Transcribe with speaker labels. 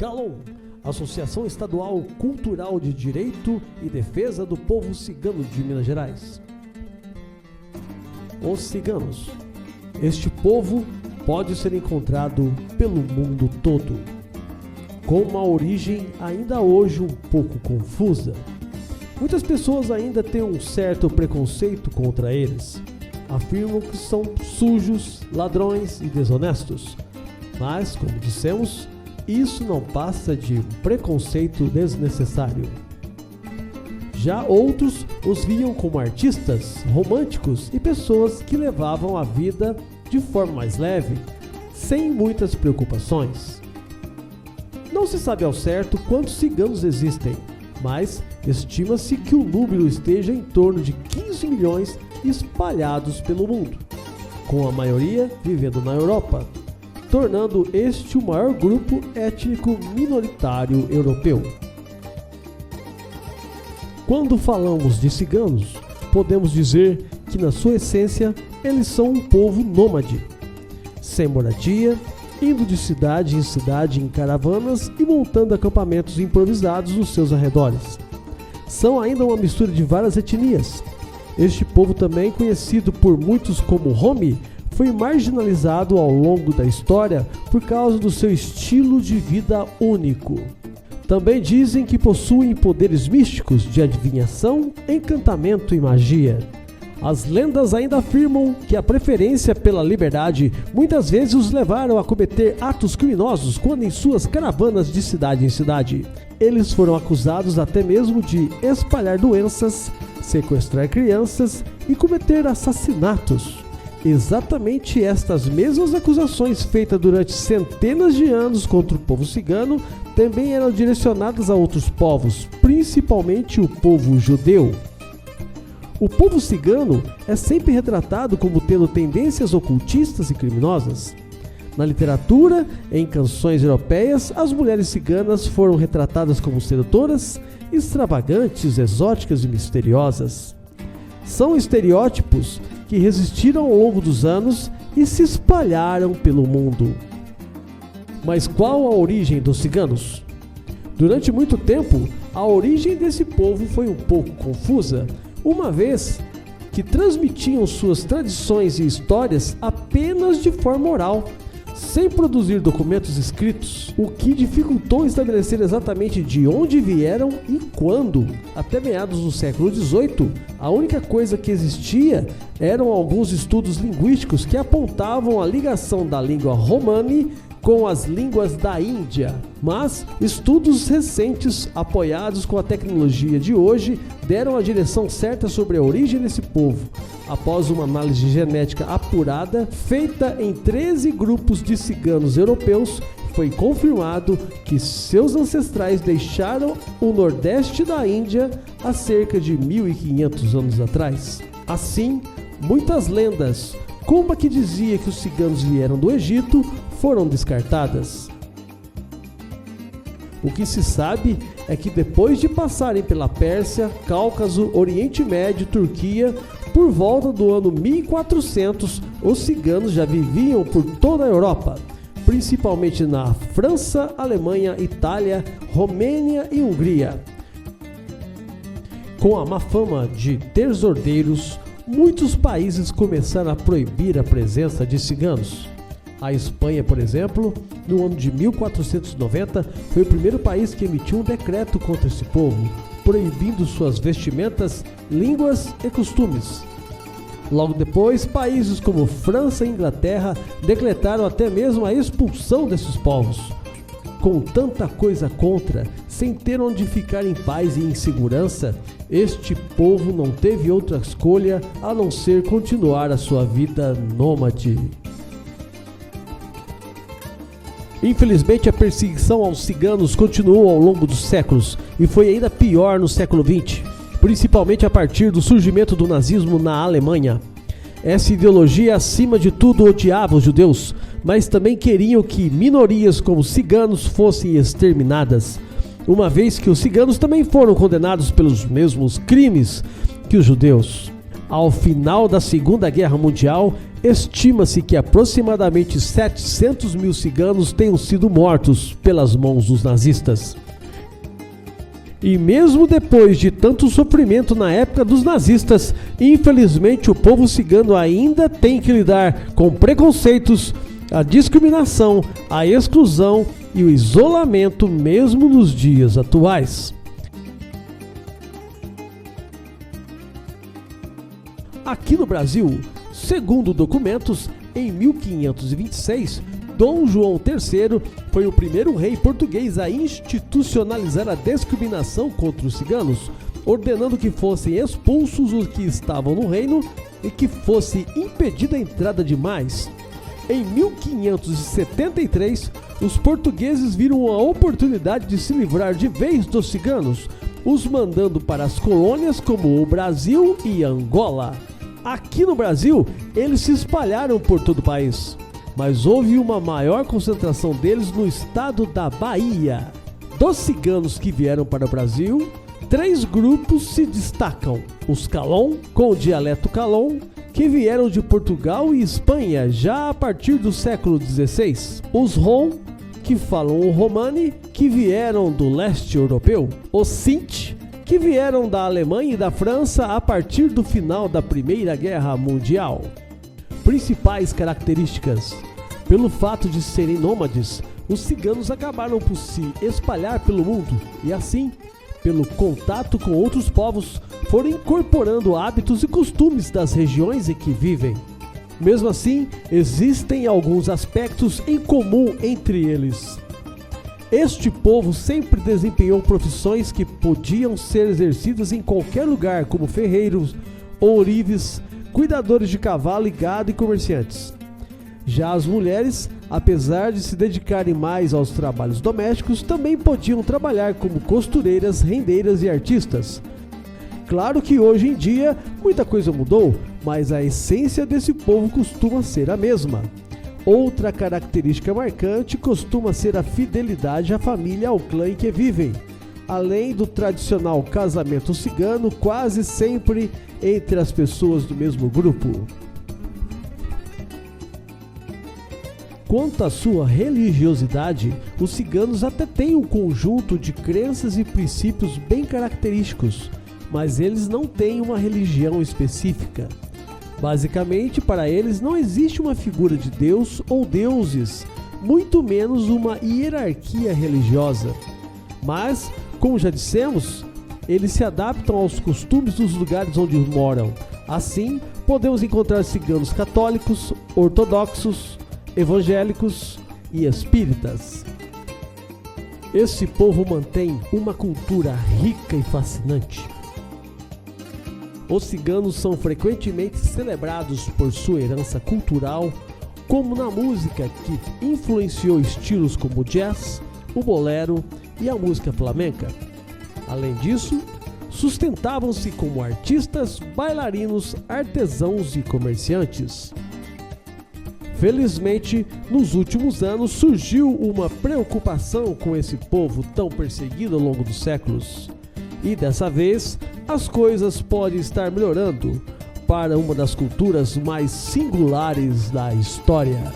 Speaker 1: CALON, Associação Estadual Cultural de Direito e Defesa do Povo Cigano de Minas Gerais. Os ciganos. Este povo pode ser encontrado pelo mundo todo, com uma origem ainda hoje um pouco confusa. Muitas pessoas ainda têm um certo preconceito contra eles. Afirmam que são sujos, ladrões e desonestos. Mas, como dissemos, isso não passa de um preconceito desnecessário. Já outros os viam como artistas, românticos e pessoas que levavam a vida de forma mais leve, sem muitas preocupações. Não se sabe ao certo quantos ciganos existem, mas estima-se que o número esteja em torno de 15 milhões espalhados pelo mundo, com a maioria vivendo na Europa, tornando este o maior grupo étnico minoritário europeu. Quando falamos de ciganos, podemos dizer que na sua essência eles são um povo nômade, sem moradia, indo de cidade em cidade em caravanas e montando acampamentos improvisados nos seus arredores. São ainda uma mistura de várias etnias. Este povo, também conhecido por muitos como Romi, foi marginalizado ao longo da história por causa do seu estilo de vida único. Também dizem que possuem poderes místicos de adivinhação, encantamento e magia. As lendas ainda afirmam que a preferência pela liberdade muitas vezes os levaram a cometer atos criminosos quando em suas caravanas de cidade em cidade. Eles foram acusados até mesmo de espalhar doenças, sequestrar crianças e cometer assassinatos. Exatamente estas mesmas acusações feitas durante centenas de anos contra o povo cigano também eram direcionadas a outros povos, principalmente o povo judeu. O povo cigano é sempre retratado como tendo tendências ocultistas e criminosas. Na literatura, em canções europeias, as mulheres ciganas foram retratadas como sedutoras, extravagantes, exóticas e misteriosas. São estereótipos que resistiram ao longo dos anos e se espalharam pelo mundo. Mas qual a origem dos ciganos? Durante muito tempo, a origem desse povo foi um pouco confusa, uma vez que transmitiam suas tradições e histórias apenas de forma oral, sem produzir documentos escritos, o que dificultou estabelecer exatamente de onde vieram e quando. Até meados do século XVIII, a única coisa que existia eram alguns estudos linguísticos que apontavam a ligação da língua romani com as línguas da Índia, mas estudos recentes, apoiados com a tecnologia de hoje, deram a direção certa sobre a origem desse povo. Após uma análise genética apurada, feita em 13 grupos de ciganos europeus, foi confirmado que seus ancestrais deixaram o nordeste da Índia há cerca de 1.500 anos atrás. Assim, muitas lendas, como a que dizia que os ciganos vieram do Egito, foram descartadas. O que se sabe é que depois de passarem pela Pérsia, Cáucaso, Oriente Médio e Turquia, por volta do ano 1400, os ciganos já viviam por toda a Europa, principalmente na França, Alemanha, Itália, Romênia e Hungria. Com a má fama de desordeiros, muitos países começaram a proibir a presença de ciganos. A Espanha, por exemplo, no ano de 1490, foi o primeiro país que emitiu um decreto contra esse povo, proibindo suas vestimentas, línguas e costumes. Logo depois, países como França e Inglaterra decretaram até mesmo a expulsão desses povos. Com tanta coisa contra, sem ter onde ficar em paz e em segurança, este povo não teve outra escolha a não ser continuar a sua vida nômade. Infelizmente, a perseguição aos ciganos continuou ao longo dos séculos e foi ainda pior no século XX, principalmente a partir do surgimento do nazismo na Alemanha. Essa ideologia, acima de tudo, odiava os judeus, mas também queriam que minorias como ciganos fossem exterminadas, uma vez que os ciganos também foram condenados pelos mesmos crimes que os judeus. Ao final da Segunda Guerra Mundial, estima-se que aproximadamente 700 mil ciganos tenham sido mortos pelas mãos dos nazistas. E mesmo depois de tanto sofrimento na época dos nazistas, infelizmente o povo cigano ainda tem que lidar com preconceitos, a discriminação, a exclusão e o isolamento mesmo nos dias atuais. Aqui no Brasil, segundo documentos, em 1526, Dom João III foi o primeiro rei português a institucionalizar a discriminação contra os ciganos, ordenando que fossem expulsos os que estavam no reino e que fosse impedida a entrada de mais. Em 1573, os portugueses viram a oportunidade de se livrar de vez dos ciganos, os mandando para as colônias como o Brasil e Angola. Aqui no Brasil, eles se espalharam por todo o país, mas houve uma maior concentração deles no estado da Bahia. Dos ciganos que vieram para o Brasil, 3 grupos se destacam: os Calon, com o dialeto Calon, que vieram de Portugal e Espanha já a partir do século XVI, os Rom, que falam o Romani, que vieram do leste europeu, os Sinti, que vieram da Alemanha e da França a partir do final da Primeira Guerra Mundial. Principais características: pelo fato de serem nômades, os ciganos acabaram por se espalhar pelo mundo e assim, pelo contato com outros povos, foram incorporando hábitos e costumes das regiões em que vivem. Mesmo assim, existem alguns aspectos em comum entre eles. Este povo sempre desempenhou profissões que podiam ser exercidas em qualquer lugar, como ferreiros, ourives, cuidadores de cavalo e gado e comerciantes. Já as mulheres, apesar de se dedicarem mais aos trabalhos domésticos, também podiam trabalhar como costureiras, rendeiras e artistas. Claro que hoje em dia muita coisa mudou, mas a essência desse povo costuma ser a mesma. Outra característica marcante costuma ser a fidelidade à família e ao clã em que vivem, além do tradicional casamento cigano, quase sempre entre as pessoas do mesmo grupo. Quanto à sua religiosidade, os ciganos até têm um conjunto de crenças e princípios bem característicos, mas eles não têm uma religião específica. Basicamente, para eles não existe uma figura de Deus ou deuses, muito menos uma hierarquia religiosa. Mas, como já dissemos, eles se adaptam aos costumes dos lugares onde moram. Assim, podemos encontrar ciganos católicos, ortodoxos, evangélicos e espíritas. Esse povo mantém uma cultura rica e fascinante. Os ciganos são frequentemente celebrados por sua herança cultural, como na música que influenciou estilos como o jazz, o bolero e a música flamenca. Além disso, sustentavam-se como artistas, bailarinos, artesãos e comerciantes. Felizmente, nos últimos anos surgiu uma preocupação com esse povo tão perseguido ao longo dos séculos. E dessa vez, as coisas podem estar melhorando para uma das culturas mais singulares da história.